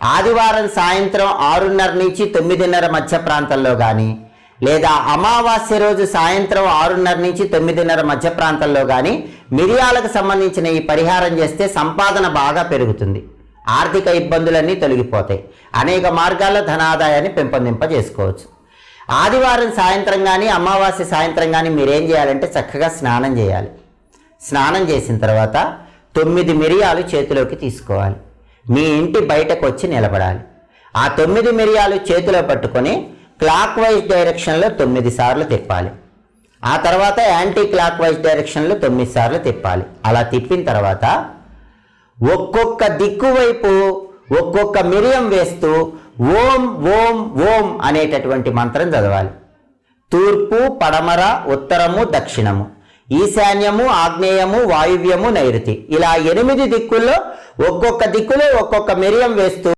ఆదివారం సాయంత్రం 6:30 నుంచి 9:30 మధ్య ప్రాంతంలో కానీ, లేదా అమావాస్య రోజు సాయంత్రం 6:30 నుంచి 9:30 మధ్య ప్రాంతంలో కానీ మిరియాలకు సంబంధించిన ఈ పరిహారం చేస్తే సంపాదన బాగా పెరుగుతుంది. ఆర్థిక ఇబ్బందులన్నీ తొలగిపోతాయి. అనేక మార్గాల్లో ధనాదాయాన్ని పెంపొందింపజేసుకోవచ్చు. ఆదివారం సాయంత్రం కానీ అమావాస్య సాయంత్రం కానీ మీరేం చేయాలంటే చక్కగా స్నానం చేయాలి. స్నానం చేసిన తర్వాత 9 మిరియాలు చేతిలోకి తీసుకోవాలి. మీ ఇంటి బయటకు వచ్చి నిలబడాలి. ఆ 9 మిరియాలు చేతిలో పట్టుకొని క్లాక్ వైజ్ డైరెక్షన్లో 9 సార్లు తిప్పాలి. ఆ తర్వాత యాంటీ క్లాక్ వైజ్ డైరెక్షన్లో 9 సార్లు తిప్పాలి. అలా తిప్పిన తర్వాత ఒక్కొక్క దిక్కు వైపు ఒక్కొక్క మిరియం వేస్తూ ఓం ఓం ఓం అనేటటువంటి మంత్రం చదవాలి. తూర్పు, పడమర, ఉత్తరము, దక్షిణము, ఈశాన్యము, ఆగ్నేయము, వాయువ్యము, నైరుతి, ఇలా 8 దిక్కుల్లో ఒక్కొక్క దిక్కులో ఒక్కొక్క మిరియం వేస్తూ